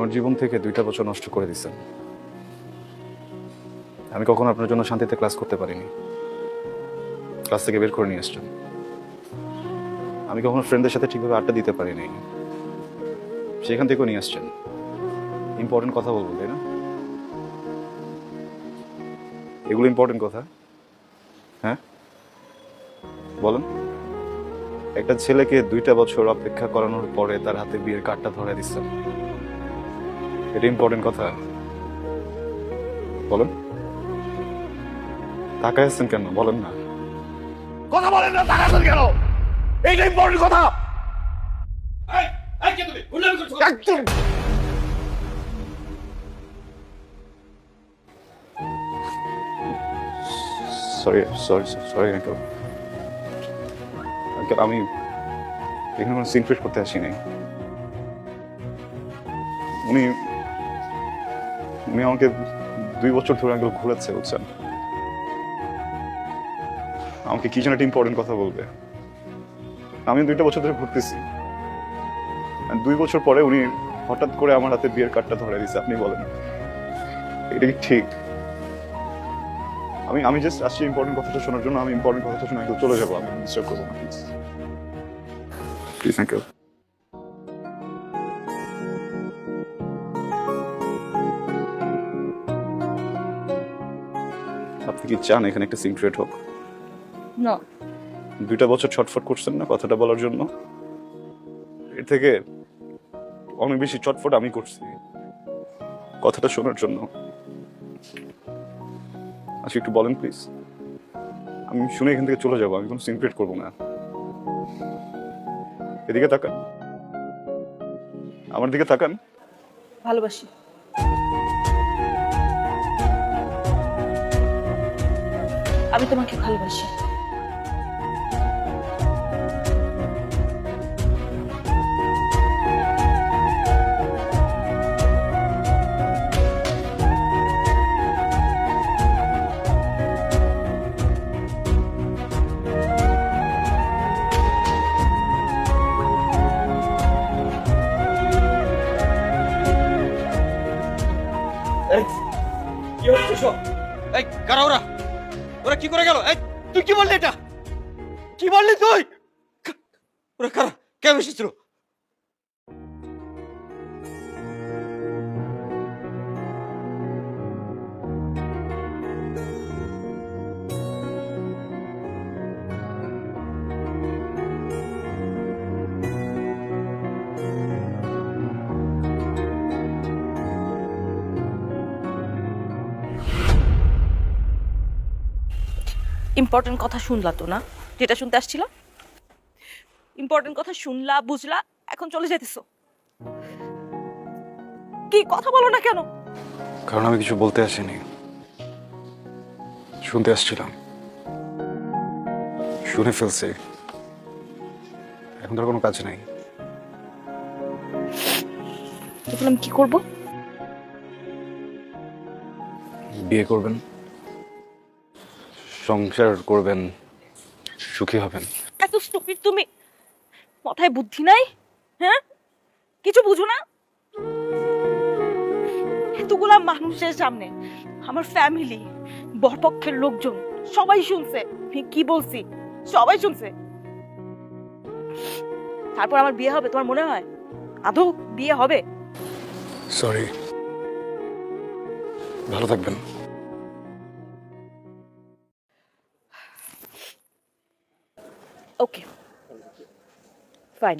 আমার জীবন থেকে 2টা বছর নষ্ট করে দিয়েছেন। আমি কখনো আপনার জন্য শান্তিতে ক্লাস করতে পারিনি, ক্লাস থেকে বের করে নিয়ে আসছেন। আমি কখনো ফ্রেন্ডদের সাথে ঠিকভাবে আড্ডা দিতে পারিনি, সেখান থেকেও নিয়ে আসছেন। ইম্পর্টেন্ট কথা বলবো, তাই না? এগুলো ইম্পর্টেন্ট কথা। হ্যাঁ বলেন। একটা ছেলেকে 2টা বছর অপেক্ষা করানোর পরে তার হাতে বিয়ের কার্ডটা ধরে দিচ্ছেন, এটা ইম্পর্টেন্ট কথা? বলেন। তাকায় আছেন কেন? বলেন না। কথা বলেন না, তাকাচ্ছেন কেন? এইটা ইম্পর্টেন্ট কথা। এই এই কে তুমি? উল্লামি করছো? একদম। Sorry sorry sorry uncle. Uncle, আমি এখানে কোনো সিনক্রেট করতে আসিনি। উনি উনি আমাকে 2 বছর ধরে আঙ্কেল ঘুরাচ্ছে, বুঝছেন? আমাকে কি যেন একটা ইম্পর্টেন্ট কথা বলবে। আমি 2টা বছর ধরে ঘুরতেছি, 2 বছর পরে উনি হঠাৎ করে আমার হাতে বিয়ের কার্ডটা ধরে দিচ্ছে। আপনি বলেন, এটা কি ঠিক? আমি জাস্ট আসছি ইম্পর্টেন্ট কথাটা শোনার জন্য। আমি ইম্পর্টেন্ট কথাটা শুনে আঙ্কেল চলে যাবো। আমি ডিস্টার্ব করবো না, প্লিজ প্লিজ আঙ্কেল। আপনি কি চান এখানে একটা সিক্রেট হোক? না। 2টা বছর ছটফট করছেন না কথাটা বলার জন্য? এর থেকে অনেক বেশি ছটফট আমি করছি কথাটা শোনার জন্য। আচ্ছা একটু বলেন প্লিজ। আমি শুনে এখান থেকে চলে যাবো। আমি কোনো সিক্রেট করবো না। এদিকে তাকান, আমার দিকে তাকান। ভালোবাসি। আমি তোমাকে ভালোবাসি। এই কি হচ্ছে সব? এই কারা ওরা? ওরা কি করে গেল? এই তুই কি বললি? এটা কি বললি তুই? ওরা কারা? কেন এসেছিল? ইম্পর্টেন্ট কথা শুনলা তো না, যেটা শুনতে আসছিলাম? ইম্পর্টেন্ট কথা শুনলা, বুঝলা, এখন চলে যাইতেছো। কি কথা বলো না কেন? কারণ আমি কিছু বলতে আসিনি, শুনতে আসছিলাম। শুনে ফেলছি, এখন তো আর কোনো কাজ নাই। এখন আমি কি করবো? বিয়ে করবেন, সংসার করবেন, সুখী হবেন। এত স্টুপিড তুমি? মাথায় বুদ্ধি নাই? হ্যাঁ, কিছু বুঝো না? এতগুলা মানুষের সামনে আমার ফ্যামিলি, বরপক্ষের লোকজন সবাই শুনছে আমি কি বলছি, সবাই শুনছে। তারপর আমার বিয়ে হবে তোমার মনে হয়? আদৌ বিয়ে হবে? সরি, ভালো থাকবেন। ওকে, ফাইন।